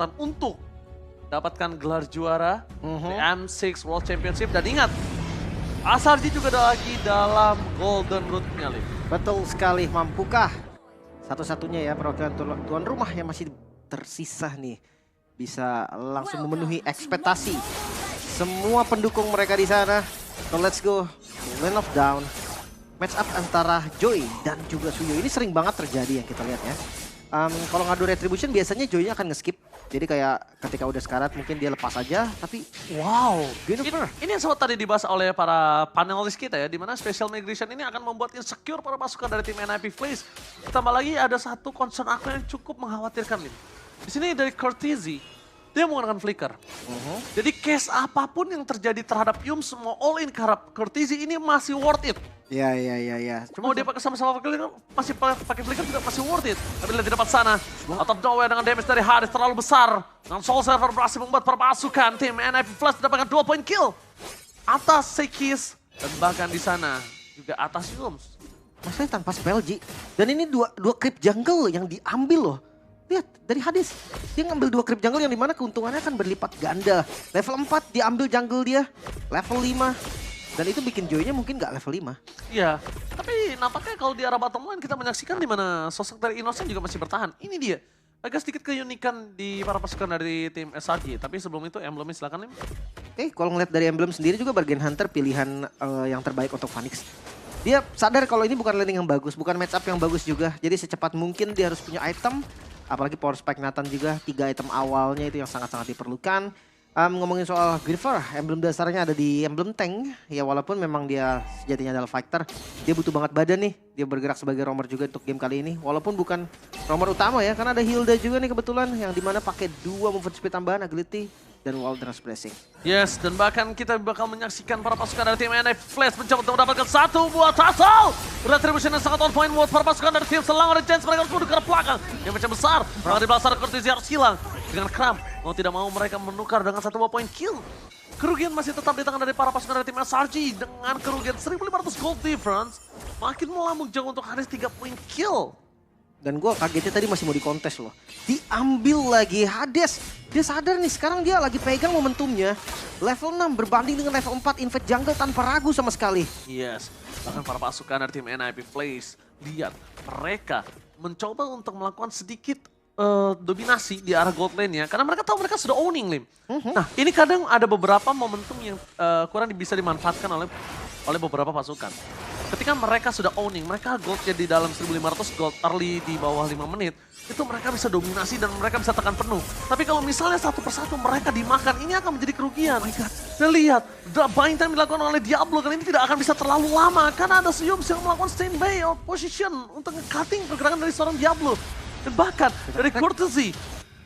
kesempatan untuk dapatkan gelar juara di M6 World Championship. Dan ingat, Asarji juga ada lagi dalam Golden Root-nya, Lim. Betul sekali, mampukah satu-satunya ya perwakilan tuan rumah yang masih tersisa nih bisa langsung memenuhi ekspektasi semua pendukung mereka di sana. So let's go, Lane of Down. Match up antara Joy dan juga Suyo ini sering banget terjadi yang kita lihat ya. Kalau ngadu Retribution biasanya Joy-nya akan nge-skip. Jadi kayak ketika udah sekarat mungkin dia lepas aja, tapi wow, Jennifer. Ini yang sempat tadi dibahas oleh para panelis kita ya, di mana Special Migration ini akan membuat insecure para pasukan dari tim NIP FaZe. Ditambah lagi ada satu concern aku yang cukup mengkhawatirkan, Lim. Di sini dari Courtesy, dia menggunakan flicker. Jadi case apapun yang terjadi terhadap Yum, semua all in ke Courtesy ini masih worth it. Ya. Cuma dia pakai sama-sama flicker, masih pakai flicker juga masih worth it. Tapi lihat di depan sana, out of nowhere dengan damage dari Haris terlalu besar. Dengan Soul Server berhasil membuat para pasukan tim NIP Flash mendapatkan 2 point kill. Atas Sekis dan bahkan di sana juga atas Yums. Maksudnya tanpa spell Ji. Dan ini dua creep jungle yang diambil loh. Lihat dari Hades, dia ngambil 2 creep jungle yang dimana keuntungannya akan berlipat ganda. Level 4 diambil jungle dia, level 5. Dan itu bikin Joy-nya mungkin nggak level 5. Iya, tapi nampaknya kalau di arah bottom lane kita menyaksikan di mana sosok dari Innocent juga masih bertahan. Ini dia, agak sedikit keunikan di para pasukan dari tim SRG. Tapi sebelum itu emblemnya silakan, Lim. Oke, kalau ngeliat dari emblem sendiri juga Bargain Hunter pilihan yang terbaik untuk Phoenix. Dia sadar kalau ini bukan laning yang bagus, bukan match up yang bagus juga. Jadi secepat mungkin dia harus punya item. Apalagi Power Spike Nathan juga, 3 item awalnya itu yang sangat-sangat diperlukan. Ngomongin soal Griever, emblem dasarnya ada di emblem tank. Ya walaupun memang dia sejatinya adalah fighter, dia butuh banget badan nih. Dia bergerak sebagai roamer juga untuk game kali ini. Walaupun bukan roamer utama ya, karena ada Hilda juga nih kebetulan. Yang dimana pakai 2 movement speed tambahan, agility, dan Wilderness Blessing. Yes, dan bahkan kita bakal menyaksikan para pasukan dari tim NIP Flash mencoba untuk mendapatkan 1 buah tassel. Retribution yang sangat on point buat para pasukan dari tim Selangor Chance. Mereka harus mundur ke belakang. Yang macam besar, di belakang Courtesy harus hilang. Dengan Kram, mau tidak mau mereka menukar dengan 1 buah point kill. Kerugian masih tetap di tangan dari para pasukan dari tim SRG. Dengan kerugian 1.500 gold difference, makin melambung jauh untuk Haris 3 point kill. Dan gue kagetnya tadi masih mau dikontes loh. Diambil lagi Hades. Dia sadar nih sekarang dia lagi pegang momentumnya. Level 6 berbanding dengan level 4 invade jungle tanpa ragu sama sekali. Yes, bahkan para pasukan dari tim NIP FaZe, lihat mereka mencoba untuk melakukan sedikit dominasi di arah gold lane-nya. Karena mereka tahu mereka sudah owning, Lim. Nah, ini kadang ada beberapa momentum yang kurang bisa dimanfaatkan oleh beberapa pasukan. Ketika mereka sudah owning, mereka goldnya di dalam 1.500 gold early di bawah 5 menit, itu mereka bisa dominasi dan mereka bisa tekan penuh. Tapi kalau misalnya satu persatu mereka dimakan, ini akan menjadi kerugian. Dan lihat, buying time dilakukan oleh Diablo kali ini tidak akan bisa terlalu lama. Karena ada Suyum yang melakukan standby position untuk nge-cutting pergerakan dari seorang Diablo. Dan bahkan dari Courtesy,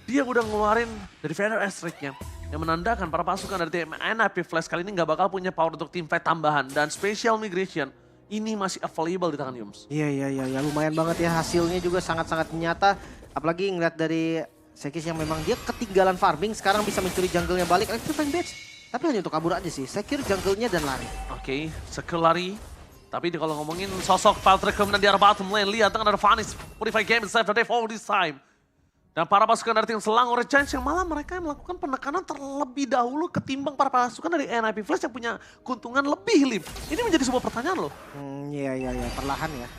dia udah ngeluarin dari Feather Asterix-nya. Yang menandakan para pasukan dari tim NIP Flash kali ini nggak bakal punya power untuk team fight tambahan. Dan Special Migration ini masih available di tangan Yums. Iya, lumayan banget ya, hasilnya juga sangat-sangat nyata. Apalagi ngeliat dari Sekis yang memang dia ketinggalan farming, sekarang bisa mencuri jungle-nya balik. Electrifying Badge, tapi hanya untuk kabur aja sih. Secure jungle-nya dan lari. Oke, secure lari. Tapi kalau ngomongin sosok Patrick kemudian di arah bottom lane, lihat dengan ada Vanis, Purify Game, save the day for this time. Dan para pasukan dari tim Selangor Giants yang malah mereka yang melakukan penekanan terlebih dahulu ketimbang para pasukan dari NIP Flash yang punya keuntungan lebih, Lim. Ini menjadi sebuah pertanyaan loh. Iya, perlahan ya.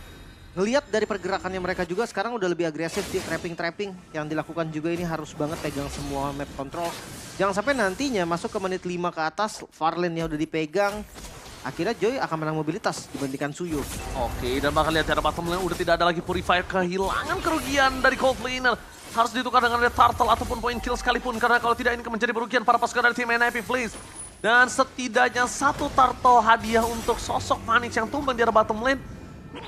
Ngelihat dari pergerakannya mereka juga sekarang udah lebih agresif di trapping yang dilakukan juga ini harus banget pegang semua map control. Jangan sampai nantinya masuk ke menit 5 ke atas, far lane-nya udah dipegang. Akhirnya Joy akan menang mobilitas dibandingkan Suyo. Oke, dan bakal lihat di arah bottom lane udah tidak ada lagi Purifier, kehilangan kerugian dari cold laner. Harus ditukar dengan ada turtle ataupun point kill sekalipun. Karena kalau tidak ini akan menjadi kerugian para pasukan dari tim NIP FaZe. Dan setidaknya 1 turtle hadiah untuk sosok Phoenix yang tumbang di arah bottom lane.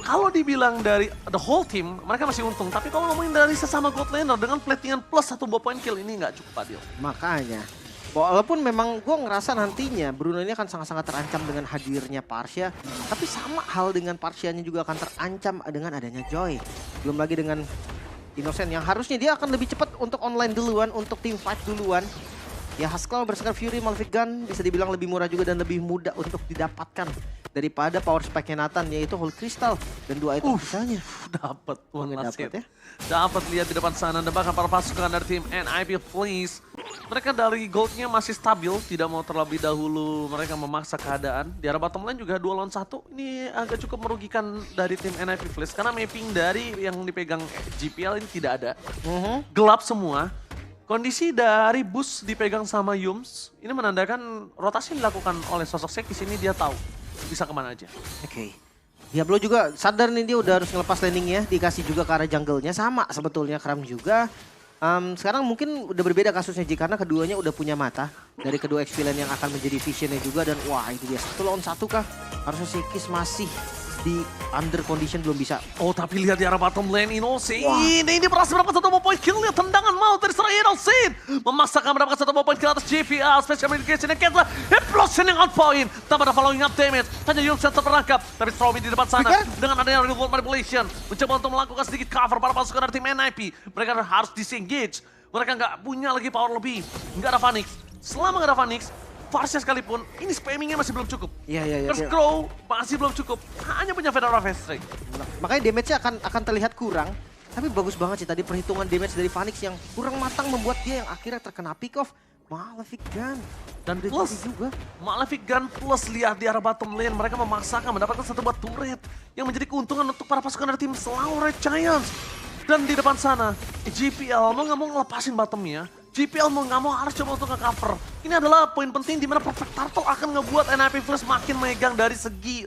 Kalau dibilang dari the whole team, mereka masih untung. Tapi kalau ngomongin dari sesama gold laner dengan platingan plus 1 buah point kill, ini nggak cukup adil. Makanya, walaupun memang gue ngerasa nantinya Bruno ini akan sangat-sangat terancam dengan hadirnya Parsia. Tapi sama hal dengan Parsianya juga akan terancam dengan adanya Joy. Belum lagi dengan Innocent yang harusnya dia akan lebih cepat untuk online duluan, untuk team fight duluan. Ya Haskell berserta Fury Malefic Gun bisa dibilang lebih murah juga dan lebih mudah untuk didapatkan daripada power spike-nya Nathan, yaitu Holy Crystal dan 2 item sisanya. Dapat one last hit. Dapat ya. Dapat lihat di depan sana, dan bahkan para pasukan dari tim NIP Flames. Mereka dari goldnya masih stabil, tidak mau terlebih dahulu mereka memaksa keadaan. Di arah bottom lane juga 2 lawan 1, ini agak cukup merugikan dari tim NIP Flames. Karena mapping dari yang dipegang GPL ini tidak ada. Gelap semua. Kondisi dari bus dipegang sama Yums, ini menandakan rotasi yang dilakukan oleh sosok Sekis ini dia tahu bisa kemana aja. Oke. Diablo juga sadar nih dia udah harus ngelepas landingnya, dikasih juga ke arah jungle-nya. Sama sebetulnya Kram juga. Sekarang mungkin udah berbeda kasusnya Ji, karena keduanya udah punya mata. Dari kedua XP lane yang akan menjadi visionnya juga. Dan wah itu dia 1 lawan 1 kah? Harusnya Sekis masih di under condition belum bisa. Oh tapi lihat di arah bottom lane Innocent. Ini berhasil mendapatkan 1 point kill. Lihat tendangan maut dari seorang Innocent. Memaksakan mendapatkan 1 point kill atas JPL. Special Medication yang Ketla. Implosion yang on point. Tanpa ada following up damage. Hanya Yums yang terperangkap. Tapi Stormy di depan sana. Dengan adanya Revolt Manipulation. Mencoba untuk melakukan sedikit cover para pasukan dari tim NIP. Mereka harus disengage. Mereka nggak punya lagi power lebih. Nggak ada Phoenix. Selama nggak ada Phoenix, Varsnya sekalipun, ini spammingnya masih belum cukup. Iya. Terus Crow masih belum cukup. Hanya punya Fedora Fast Strike. Makanya damage-nya akan terlihat kurang. Tapi bagus banget sih tadi perhitungan damage dari Phoenix yang kurang matang membuat dia yang akhirnya terkena pick off. Malefic Gun. Dan Udah plus, jadi juga. Malefic Gun plus lihat di arah bottom lane. Mereka memaksakan mendapatkan 1 buah turret. Yang menjadi keuntungan untuk para pasukan dari tim Slow Red Giants. Dan di depan sana, GPL mau nggak mau ngelepasin bottomnya. GPL mau nggak mau harus coba untuk nge-cover. Ini adalah poin penting di mana Perfect Turtle akan ngebuat NIP Flash makin megang dari segi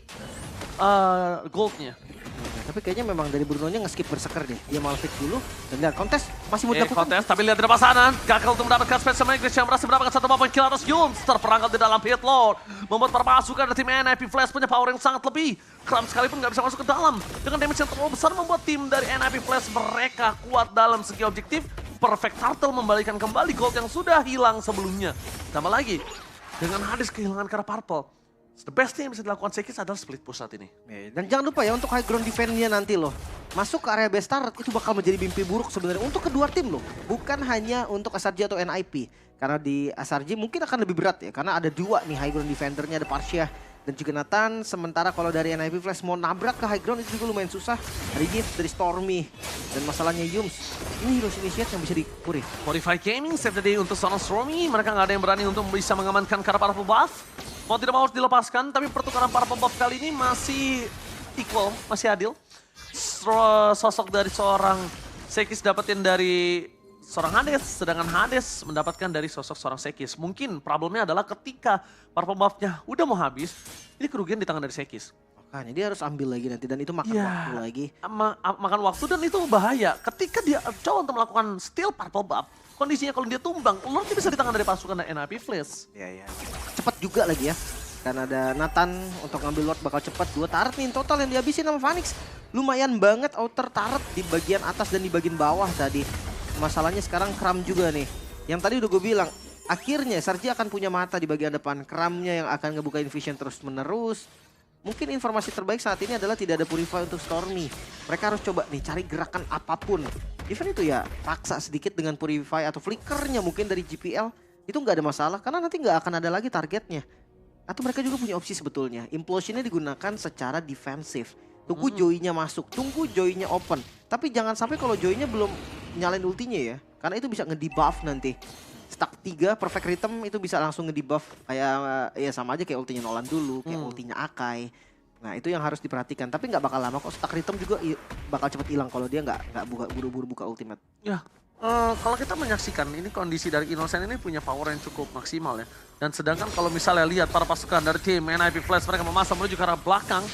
goldnya. Tapi kayaknya memang dari Bruno-nya nge-skip berseker deh. Dia Malefic dulu dan lihat kontes masih mau dilakukan. Kontes, tapi lihat di depan sana. Gagal untuk mendapatkan special Migration yang berhasil mendapatkan 1 point kill atas Yums. Terperangkap di dalam pit lord. Membuat para pasukan dari tim NIP Flash punya power yang sangat lebih. Kram sekalipun nggak bisa masuk ke dalam. Dengan damage yang terlalu besar membuat tim dari NIP Flash mereka kuat dalam segi objektif. Perfect Turtle membalikan kembali gold yang sudah hilang sebelumnya. Tambah lagi, dengan Hades kehilangan ke arah purple. The best thing yang bisa dilakukan Sekis adalah split push saat ini. Dan jangan lupa ya untuk high ground defense-nya nanti loh. Masuk ke area base turret itu bakal menjadi mimpi buruk sebenarnya untuk kedua tim loh. Bukan hanya untuk SRG atau NIP. Karena di SRG mungkin akan lebih berat ya. Karena ada 2 nih high ground defendernya, ada Parsia dan juga Nathan. Sementara kalau dari NIP Flash mau nabrak ke high ground itu juga lumayan susah. Ada Gift dari Stormy. Dan masalahnya Yums. Ini Heroes Initiate yang bisa dipuri. Modify Gaming save the day untuk seorang Stormy. Mereka nggak ada yang berani untuk bisa mengamankan karena para buff. Mau tidak mau harus dilepaskan, tapi pertukaran para buff kali ini masih equal, masih adil. Sosok dari seorang Sekis dapetin dari seorang Hades, sedangkan Hades mendapatkan dari sosok seorang Sekis. Mungkin problemnya adalah ketika para buff-nya udah mau habis, ini kerugian di tangan dari Sekis. Makanya dia harus ambil lagi nanti dan itu makan waktu lagi. Makan waktu dan itu bahaya. Ketika dia coba untuk melakukan steal purple buff, kondisinya kalau dia tumbang, Lordnya bisa di tangan dari pasukan NIP Flash. Iya. Cepat juga lagi ya. Karena ada Nathan untuk ngambil Lord bakal cepat. 2 turret nih total yang dihabisin sama Phoenix. Lumayan banget outer turret di bagian atas dan di bagian bawah tadi. Masalahnya sekarang Kram juga nih. Yang tadi udah gue bilang, akhirnya Sarji akan punya mata di bagian depan. Kramnya yang akan ngebukain vision terus menerus. Mungkin informasi terbaik saat ini adalah tidak ada Purify untuk Stormy. Mereka harus coba nih cari gerakan apapun. Even itu ya paksa sedikit dengan Purify atau flickernya mungkin dari GPL. Itu nggak ada masalah karena nanti nggak akan ada lagi targetnya. Atau mereka juga punya opsi sebetulnya. Implosionnya digunakan secara defensif. Tunggu Joy-nya masuk, tunggu Joy-nya open. Tapi jangan sampai kalau Joy-nya belum nyalain ultinya ya. Karena itu bisa nge-debuff nanti. Stack 3 perfect rhythm itu bisa langsung nge-debuff. Kayak ya sama aja kayak ultinya Nolan dulu, kayak ultinya Akai. Nah itu yang harus diperhatikan. Tapi nggak bakal lama kok, stack rhythm juga bakal cepet hilang kalau dia nggak buru-buru buka ultimate. Ya, kalau kita menyaksikan ini kondisi dari Innocent ini punya power yang cukup maksimal ya. Dan sedangkan kalau misalnya lihat para pasukan dari tim NIP Flash mereka memasang menuju ke arah belakang.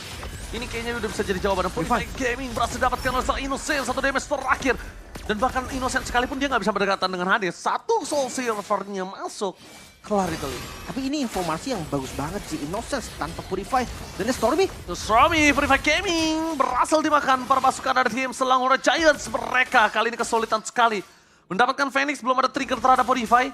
Ini kayaknya udah bisa jadi jawaban. Purify Gaming berhasil dapatkan oleh Innocent 1 damage terakhir. Dan bahkan Innocent sekalipun dia nggak bisa berdekatan dengan Hades. 1 Soul Silver-nya masuk. Kelar itu. Tapi ini informasi yang bagus banget sih. Innocent tanpa Purify. Dan Stormy. Stormy, Purify Gaming berhasil dimakan para pasukan dari tim Selangor Giants. Mereka kali ini kesulitan sekali. Mendapatkan Phoenix, belum ada trigger terhadap Purify.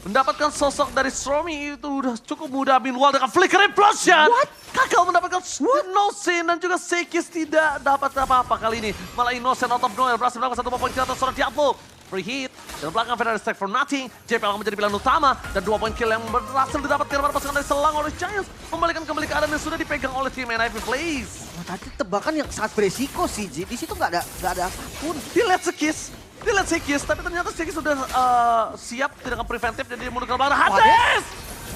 Mendapatkan sosok dari Stormy itu udah cukup mudah. Meanwhile dengan Flicker Implosion. Gagal mendapatkan Innocent dan juga Sekis tidak dapat apa-apa kali ini. Malah Innocent out of nowhere berhasil mendapatkan 1 poin kill atas seorang Diablo. free hit. Dan belakang Federal Strike for nothing. JPL akan menjadi pilihan utama. Dan 2 poin kill yang berhasil didapatkan pada pasukan dari Selangor Giants. Membalikan kembali keadaan yang sudah dipegang oleh tim NIP Blaze. Wah, tadi tebakan yang sangat beresiko sih, Ji. Di situ nggak ada apapun. Dia lihat sekis. Tapi ternyata sekis sudah siap, tidak akan preventif, jadi dia mundur ke belakang. Hades!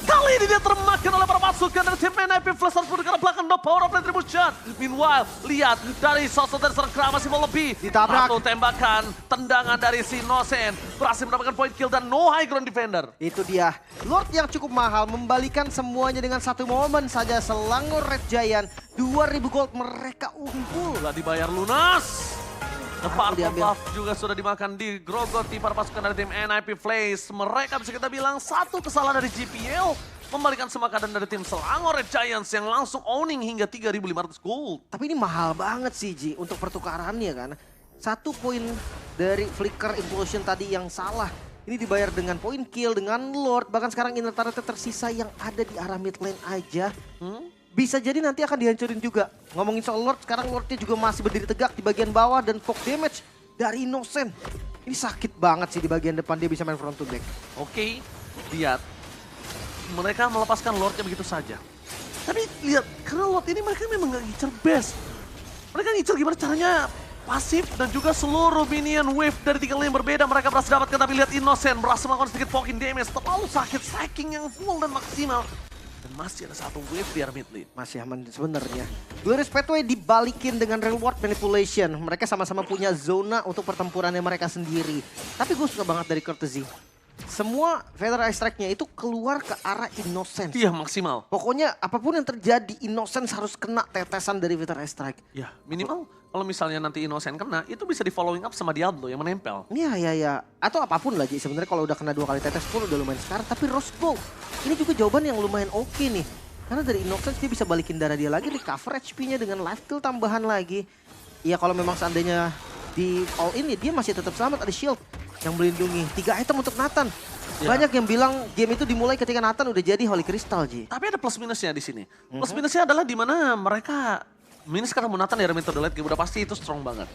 Kali ini dia termakan oleh para pasukan dari tim NIP Flash harus mundur ke belakang, no power of retribution. Meanwhile, lihat dari sosok dari serang Kra masih mau lebih. Ditabrak. Satu tembakan, tendangan dari si Nosen. Berhasil mendapatkan point kill dan no high ground defender. Itu dia, Lord yang cukup mahal membalikan semuanya dengan satu momen saja. Selangor Red Giant, 2000 gold mereka unggul. Telah dibayar lunas. Tepat diambil. buff juga sudah dimakan di grogoti para pasukan dari tim NIP Blaze. Mereka bisa kita bilang satu kesalahan dari GPL. Membalikan semua keadaan dari tim Selangor Red Giants yang langsung owning hingga 3.500 gold. Tapi ini mahal banget sih, Ji, untuk pertukarannya kan. 1 poin dari Flicker Implosion tadi yang salah. Ini dibayar dengan poin kill, dengan Lord. Bahkan sekarang inner turret tersisa yang ada di arah mid lane aja. Bisa jadi nanti akan dihancurin juga. Ngomongin soal Lord, sekarang Lordnya juga masih berdiri tegak di bagian bawah. Dan poke damage dari Innocent. Ini sakit banget sih di bagian depan, dia bisa main front to back. Oke, lihat. Mereka melepaskan Lordnya begitu saja. Tapi lihat, karena Lord ini mereka memang gak ngincer best. Mereka ngincer gimana caranya pasif dan juga seluruh minion wave dari 3 lane yang berbeda mereka berhasil dapatkan. Tapi lihat Innocent berhasil melakukan sedikit poking damage. Terlalu sakit, stacking yang full dan maksimal. Dan masih ada satu wave di arah mid lane. Masih aman sebenarnya. Glorious Pathway dibalikin dengan reward manipulation. Mereka sama-sama punya zona untuk pertempurannya mereka sendiri. Tapi gue suka banget dari Courtesy. Semua Federal Strike-nya itu keluar ke arah Innocence. Iya, maksimal. Pokoknya apapun yang terjadi, Innocence harus kena tetesan dari Federal Strike. Ya, minimal kalau misalnya nanti Innocent kena, itu bisa di following up sama Diablo yang menempel. Iya. Atau apapun lagi. Sebenarnya kalau udah kena 2 kali tetes pun udah lumayan sekarang. Tapi Rose Gold, ini juga jawaban yang lumayan oke nih. Karena dari Innocence dia bisa balikin darah dia lagi, recover HP-nya dengan life kill tambahan lagi. Iya, kalau memang seandainya di all in dia masih tetap selamat, ada shield yang melindungi. 3 item untuk Nathan. Ya. Banyak yang bilang game itu dimulai ketika Nathan udah jadi Holy Crystal, Ji. Tapi ada plus minusnya di sini. Plus minusnya adalah di mana mereka minus ketemu Nathan di arah mid to the late game udah pasti itu strong banget.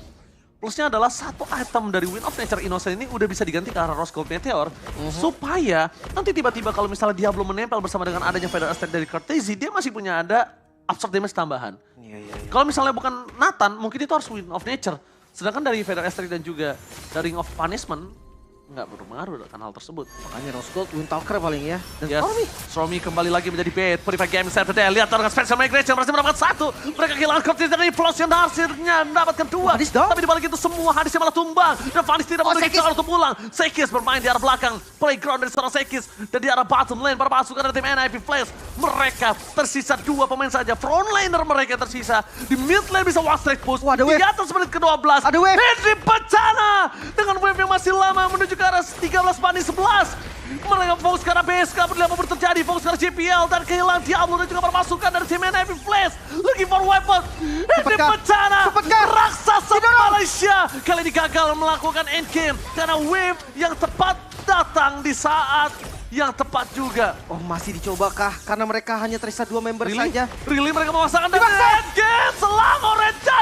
Plusnya adalah satu item dari Wind of Nature Innocent ini udah bisa diganti ke arah Rose Gold Meteor. Supaya nanti tiba-tiba kalau misalnya Diablo menempel bersama dengan adanya Federal Strike dari Courtesy, dia masih punya ada absorb damage tambahan. Iya. Kalau misalnya bukan Nathan, mungkin itu harus Wind of Nature. Sedangkan dari Federal Strike dan juga dari Ring of Punishment, nggak berpengaruh akan hal tersebut. Makanya Rose Gold, Windtalker paling ya. Dan Yes. Stormy kembali lagi menjadi bait. Purify Game Saturday. Lihat dengan Special Migration berhasil mendapatkan 1. Mereka kehilangan Cortez dari Implosion dan hasilnya mendapatkan 2. Hadis dong. Tapi dibalik itu semua Hadisnya malah tumbang. Dan Vanis tidak memiliki Sekis. cara untuk pulang. Sekis bermain di arah belakang. Playground dari seorang Sekis. Dan di arah bottom lane para pasukan dari tim NIP Flash. Mereka tersisa 2 pemain saja. Front laner mereka tersisa. Di mid lane bisa one strike push. Wah, ada wave. Di atas menit ke-12. Ada wave. Henry Pacana dengan wave yang masih lama menuju ke arah 13 banding 11. Mereka fokus ke arah BSK, berlihat apa terjadi, fokus ke arah JPL dan kehilangan Diablo dan juga permasukan dari tim NIP Flash. Looking for weapon. Henry Cepetkah? Pacana, Cepetkah? raksasa Malaysia. Kali ini gagal melakukan endgame karena wave yang tepat datang di saat yang tepat juga. Oh, masih dicoba kah? Karena mereka hanya tersisa 2 member saja. Really mereka memaksakan dan endgame Selangor Red Giants.